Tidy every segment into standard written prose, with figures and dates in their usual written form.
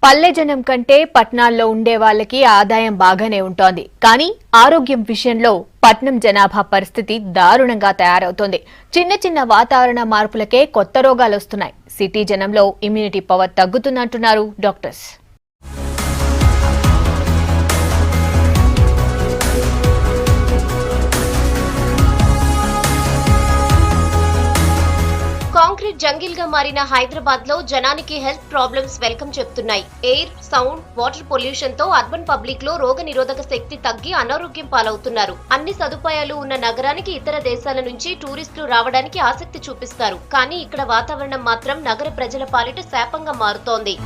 పల్లె జనం కంటే పట్నాల్లో ఉండే వాళ్ళకి ఆదాయం బాగానే ఉంటోంది. కానీ ఆరోగ్యం విషయంలో పట్నం జనాభా పరిస్థితి దారుణంగా తయారవుతోంది. చిన్న చిన్న వాతావరణ మార్పులకే కొత్త రోగాలు వస్తున్నాయి. సిటీ జనంలో ఇమ్యూనిటీ పవర్ తగ్గుతుందంటున్నారు డాక్టర్స్. కాంక్రీట్ జంగిల్ గా మారిన హైదరాబాద్ లో జనానికి హెల్త్ ప్రాబ్లమ్స్ వెల్కమ్ చెప్తున్నాయి. ఎయిర్, సౌండ్, వాటర్ పొల్యూషన్ తో అర్బన్ పబ్లిక్ లో రోగ నిరోధక శక్తి తగ్గి అనారోగ్యం పాలవుతున్నారు. అన్ని సదుపాయాలు ఉన్న నగరానికి ఇతర దేశాల నుంచి టూరిస్టులు రావడానికి ఆసక్తి చూపిస్తారు. కానీ ఇక్కడ వాతావరణం మాత్రం నగర ప్రజల పాలిట శాపంగా మారుతోంది.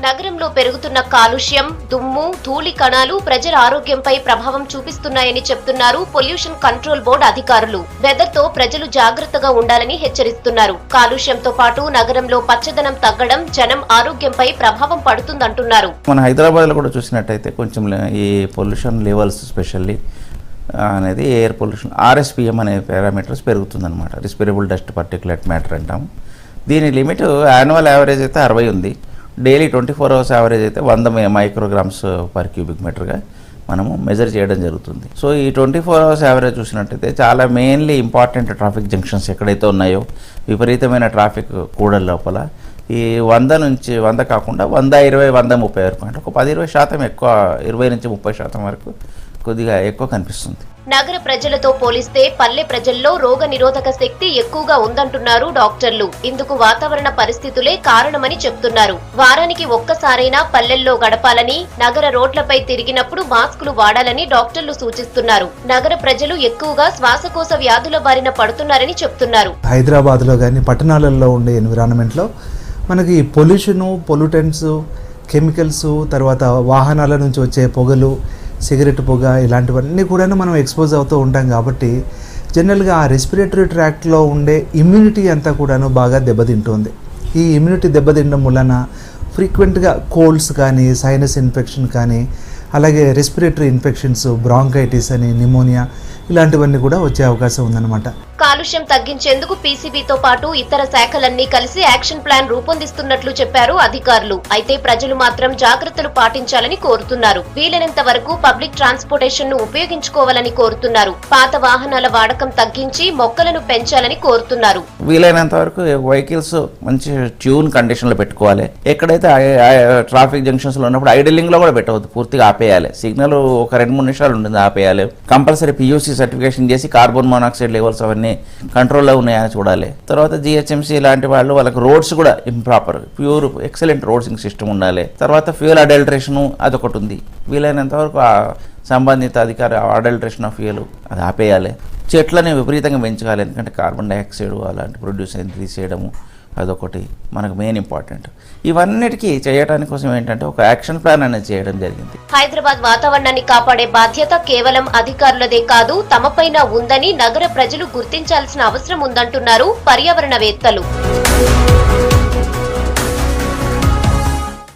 నగరంలో పెరుగుతున్న కాలుష్యం, దుమ్ము, ధూళి కణాలు ప్రజల ఆరోగ్యంపై ప్రభావం చూపిస్తున్నాయని చెప్తున్నారు పొల్యూషన్ కంట్రోల్ బోర్డు అధికారులు. వెదర్ తో ప్రజలు జాగ్రత్తగా ఉండాలని హెచ్చరిస్తున్నారు. కాలుష్యంతో పాటు నగరంలో పచ్చదనం తగ్గడం జనం ఆరోగ్యంపై ప్రభావం పడుతుందంటున్నారు. మన హైదరాబాద్ లో కూడా చూసినట్టయితే కొంచెం ఈ పొల్యూషన్ లెవెల్స్ స్పెషల్లీ అనేది ఎయిర్ పొల్యూషన్ RSPM అనే పారామీటర్స్ పెరుగుతుందన్నమాట. రెస్పిరబుల్ డస్ట్ పార్టికులేట్ మ్యాటర్ అంటాం. దీని లిమిట్ యాన్యువల్ యావరేజ్ అయితే 60 ఉంది. డైలీ 24 అవర్స్ యావరేజ్ అయితే 100 మైక్రోగ్రామ్స్ పర్ క్యూబిక్ మీటర్గా మనము మెజర్ చేయడం జరుగుతుంది. సో ఈ 24 అవర్స్ యావరేజ్ చూసినట్టయితే చాలా మెయిన్లీ ఇంపార్టెంట్ ట్రాఫిక్ జంక్షన్స్ ఎక్కడైతే ఉన్నాయో విపరీతమైన ట్రాఫిక్ కూడల లోపల ఈ 100 నుంచి 100 కాకుండా 120, 130 వరకు అంటే ఒక 10-20% ఎక్కువ, 20 నుంచి 30% వరకు కొద్దిగా ఎక్కువ కనిపిస్తుంది. నగర ప్రజలతో పోలిస్తే పల్లె ప్రజల్లో రోగ నిరోధక శక్తి ఎక్కువగా ఉందంటున్నారు డాక్టర్లు. ఇందుకు వాతావరణ పరిస్థితులే కారణమని చెప్తున్నారు. వారానికి ఒక్కసారైనా పల్లెల్లో గడపాలని, నగర రోడ్లపై తిరిగినప్పుడు మాస్కులు వాడాలని డాక్టర్లు సూచిస్తున్నారు. నగర ప్రజలు ఎక్కువగా శ్వాసకోశ వ్యాధుల బారిన పడుతున్నారని చెప్తున్నారు. హైదరాబాద్ లో కానీ పట్టణాలలో ఉండే ఎన్విరాన్మెంట్ లో మనకి పొల్యూషను, పొల్యూటెంట్స్, కెమికల్స్, తర్వాత వాహనాల నుంచి వచ్చే పొగలు, సిగరెట్ పొగ, ఇలాంటివన్నీ కూడా మనం ఎక్స్పోజ్ అవుతూ ఉంటాం. కాబట్టి జనరల్గా ఆ రెస్పిరేటరీ ట్రాక్ట్లో ఉండే ఇమ్యూనిటీ అంతా కూడాను బాగా దెబ్బతింటుంది. ఈ ఇమ్యూనిటీ దెబ్బతినడం వలన ఫ్రీక్వెంట్గా కోల్డ్స్ కానీ, సైనస్ ఇన్ఫెక్షన్ కానీ, అలాగే రెస్పిరేటరీ ఇన్ఫెక్షన్స్, బ్రాంకైటిస్ అని, నిమోనియా ఇలాంటివన్నీ కూడా వచ్చే అవకాశం ఉందన్నమాట. కాలుష్యం తగ్గించేందుకు పీసీబీతో పాటు ఇతర శాఖలన్నీ కలిసి యాక్షన్ ప్లాన్ రూపొందిస్తున్నట్లు చెప్పారు అధికారులు. అయితే ప్రజలు మాత్రం జాగ్రత్తలు పాటించాలని కోరుతున్నారు. వీలైనంత వరకు పబ్లిక్ ట్రాన్స్పోర్టేషన్ ను ఉపయోగించుకోవాలని కోరుతున్నారు. పాత వాహనాల వాడకం తగ్గించి మొక్కలను పెంచాలని కోరుతున్నారు. వీలైనంత వరకు వెహికల్స్ మంచి ట్యూన్ కండిషన్ లో పెట్టుకోవాలి. ఎక్కడైతే ట్రాఫిక్ జంక్షన్స్ లో ఉన్నప్పుడు ఐడిలింగ్ లో కూడా పెట్టవద్దు, పూర్తిగా ఆపేయాలి. సిగ్నల్ ఒక 2-3 నిమిషాలు ఉంటుంది, ఆపేయాలి. కంపల్సరీ PUC సర్టిఫికేషన్ చేసి కార్బన్ మోనాక్సైడ్ లెవెల్స్ అవన్నీ కంట్రోల్లో ఉన్నాయని చూడాలి. తర్వాత GHMC లాంటి వాళ్ళు వాళ్ళకి రోడ్స్ కూడా ఇంప్రాపర్, ప్యూర్ ఎక్సలెంట్ రోడ్సింగ్ సిస్టమ్ ఉండాలి. తర్వాత ఫ్యూయల్ అడల్ట్రేషన్ అదొకటి ఉంది. వీలైనంత వరకు సంబంధిత అధికారి అడల్ట్రేషన్ ఆఫ్ ఫ్యూయల్ అది ఆపేయాలి. చెట్లని విపరీతంగా పెంచుకోవాలి. ఎందుకంటే కార్బన్ డైఆక్సైడ్ అలాంటి ప్రొడ్యూస్ ఇంక్రీజ్ చేయడము అదొకటి మనకు మెయిన్ ఇంపార్టెంట్. ఇవన్నిటికీ చేయడానికి కోసం ఏంటంటే ఒక యాక్షన్ ప్లాన్ అనేది చేయడం జరిగింది. హైదరాబాద్ వాతావరణాన్ని కాపాడే బాధ్యత కేవలం అధికారులదే కాదు, తమపైన ఉందని నగర ప్రజలు గుర్తించాల్సిన అవసరం ఉందంటున్నారు పర్యావరణవేత్తలు.